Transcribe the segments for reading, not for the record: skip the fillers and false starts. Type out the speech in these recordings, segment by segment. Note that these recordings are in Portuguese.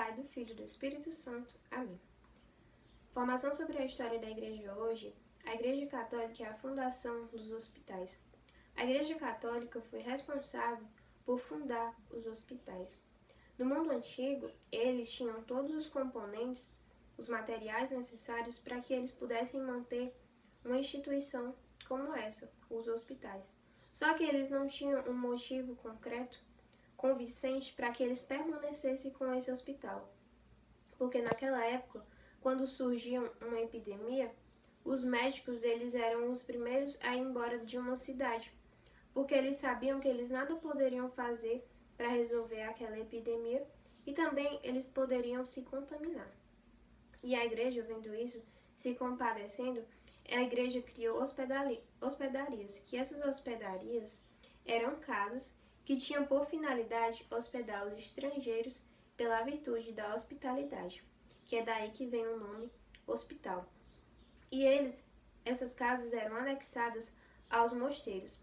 Pai, do Filho e do Espírito Santo. Amém. Informação sobre a história da Igreja hoje. A Igreja Católica é a fundação dos hospitais. A Igreja Católica foi responsável por fundar os hospitais. No mundo antigo, eles tinham todos os componentes, os materiais necessários para que eles pudessem manter uma instituição como essa, os hospitais. Só que eles não tinham um motivo concreto, convincente, para que eles permanecessem com esse hospital. Porque naquela época, quando surgia uma epidemia, os médicos eles eram os primeiros a ir embora de uma cidade, porque eles sabiam que eles nada poderiam fazer para resolver aquela epidemia e também eles poderiam se contaminar. E a igreja, vendo isso, se compadecendo, a igreja criou hospedarias, que essas hospedarias eram casas que tinham por finalidade hospedar os estrangeiros pela virtude da hospitalidade, que é daí que vem o nome hospital. E essas casas eram anexadas aos mosteiros.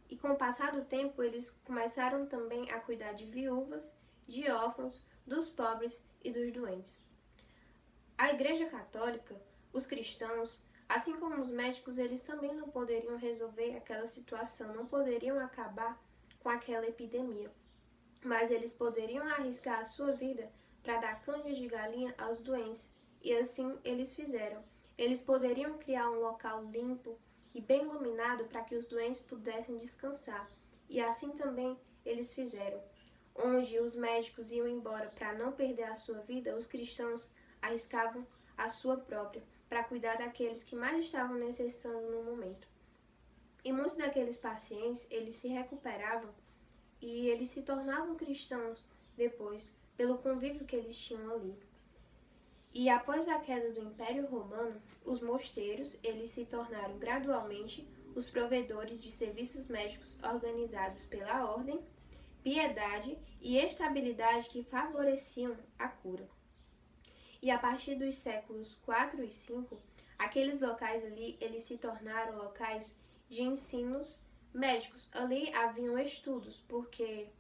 E com o passar do tempo, eles começaram também a cuidar de viúvas, de órfãos, dos pobres e dos doentes. A Igreja Católica, os cristãos, assim como os médicos, eles também não poderiam resolver aquela situação, não poderiam acabar com aquela epidemia. Mas eles poderiam arriscar a sua vida para dar canja de galinha aos doentes. E assim eles fizeram. Eles poderiam criar um local limpo e bem iluminado para que os doentes pudessem descansar. E assim também eles fizeram. Onde os médicos iam embora para não perder a sua vida, os cristãos arriscavam a sua própria para cuidar daqueles que mais estavam necessitando no momento. E muitos daqueles pacientes, eles se recuperavam e eles se tornavam cristãos depois, pelo convívio que eles tinham ali. E após a queda do Império Romano, os mosteiros eles se tornaram gradualmente os provedores de serviços médicos organizados pela ordem, piedade e estabilidade que favoreciam a cura. E a partir dos séculos 4 e 5, aqueles locais ali eles se tornaram locais de ensinos médicos. Ali haviam estudos, porque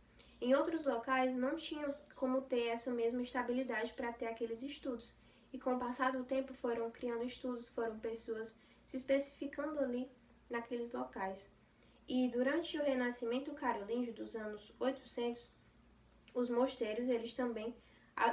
em outros locais não tinham como ter essa mesma estabilidade para ter aqueles estudos. E com o passar do tempo foram criando estudos, foram pessoas se especificando ali naqueles locais. E durante o Renascimento carolíngio dos anos 800, os mosteiros eles também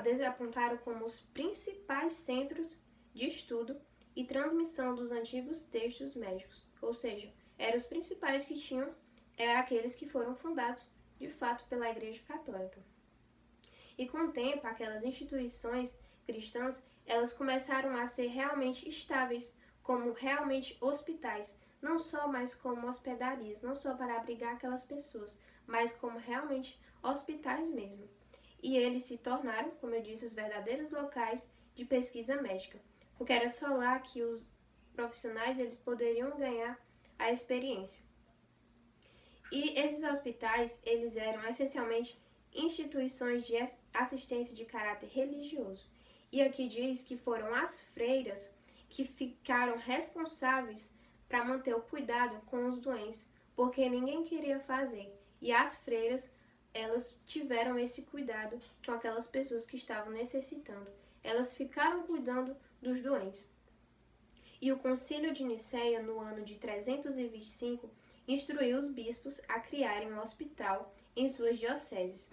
desapontaram como os principais centros de estudo e transmissão dos antigos textos médicos, ou seja, eram os principais que tinham, eram aqueles que foram fundados de fato pela Igreja Católica. E com o tempo, aquelas instituições cristãs, elas começaram a ser realmente estáveis, como realmente hospitais, não só mais como hospedarias, não só para abrigar aquelas pessoas, mas como realmente hospitais mesmo. E eles se tornaram, como eu disse, os verdadeiros locais de pesquisa médica, porque era só lá que os profissionais eles poderiam ganhar a experiência. E esses hospitais, eles eram essencialmente instituições de assistência de caráter religioso. E aqui diz que foram as freiras que ficaram responsáveis para manter o cuidado com os doentes, porque ninguém queria fazer. E as freiras, elas tiveram esse cuidado com aquelas pessoas que estavam necessitando. Elas ficaram cuidando dos doentes. E o Concílio de Nicéia, no ano de 325, instruiu os bispos a criarem um hospital em suas dioceses,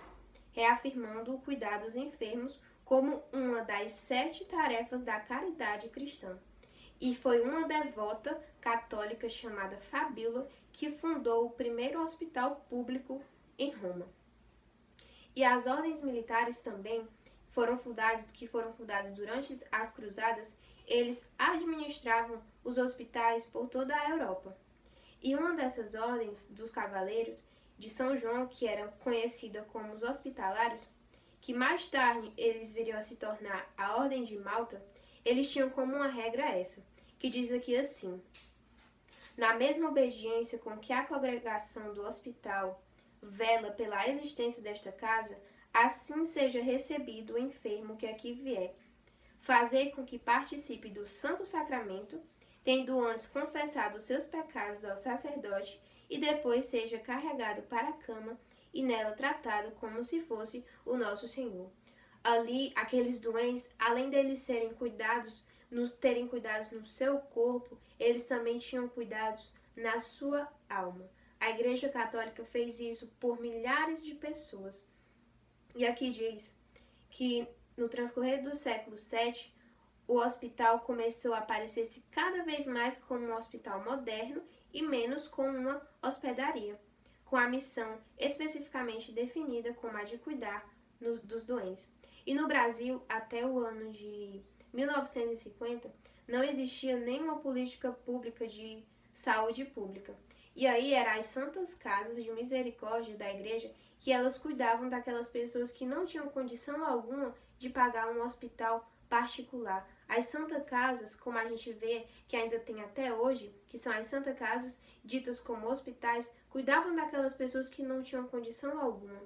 reafirmando o cuidado dos enfermos como uma das 7 tarefas da caridade cristã. E foi uma devota católica chamada Fabíola que fundou o primeiro hospital público em Roma. E as ordens militares também foram fundadas durante as cruzadas, eles administravam os hospitais por toda a Europa. E uma dessas ordens dos cavaleiros de São João, que era conhecida como os hospitalários, que mais tarde eles viriam a se tornar a Ordem de Malta, eles tinham como uma regra essa, que diz aqui assim: na mesma obediência com que a congregação do hospital vela pela existência desta casa, assim seja recebido o enfermo que aqui vier. Fazei com que participe do Santo Sacramento, tendo antes confessado os seus pecados ao sacerdote, e depois seja carregado para a cama e nela tratado como se fosse o nosso Senhor. ali, aqueles doentes, além deles serem terem cuidados no seu corpo, eles também tinham cuidados na sua alma. A Igreja Católica fez isso por milhares de pessoas. E aqui diz que no transcorrer do século VII, o hospital começou a parecer-se cada vez mais como um hospital moderno e menos como uma hospedaria, com a missão especificamente definida como a de cuidar dos doentes. E no Brasil, até o ano de 1950, não existia nenhuma política pública de saúde pública. E aí eram as santas casas de misericórdia da igreja que elas cuidavam daquelas pessoas que não tinham condição alguma de pagar um hospital particular. As Santa Casas, como a gente vê que ainda tem até hoje, que são as Santa Casas, ditas como hospitais, cuidavam daquelas pessoas que não tinham condição alguma.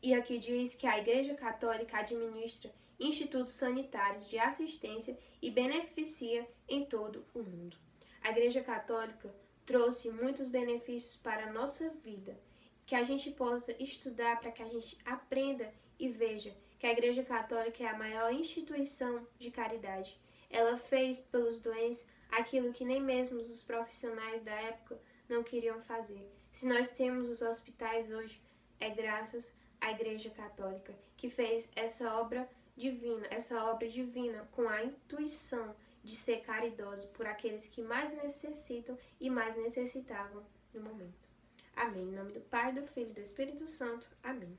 E aqui diz que a Igreja Católica administra institutos sanitários de assistência e beneficia em todo o mundo. A Igreja Católica trouxe muitos benefícios para a nossa vida, que a gente possa estudar para que a gente aprenda e veja que a Igreja Católica é a maior instituição de caridade. Ela fez pelos doentes aquilo que nem mesmo os profissionais da época não queriam fazer. Se nós temos os hospitais hoje, é graças à Igreja Católica, que fez essa obra divina com a intuição de ser caridoso por aqueles que mais necessitam e mais necessitavam no momento. Amém. Em nome do Pai, do Filho e do Espírito Santo. Amém.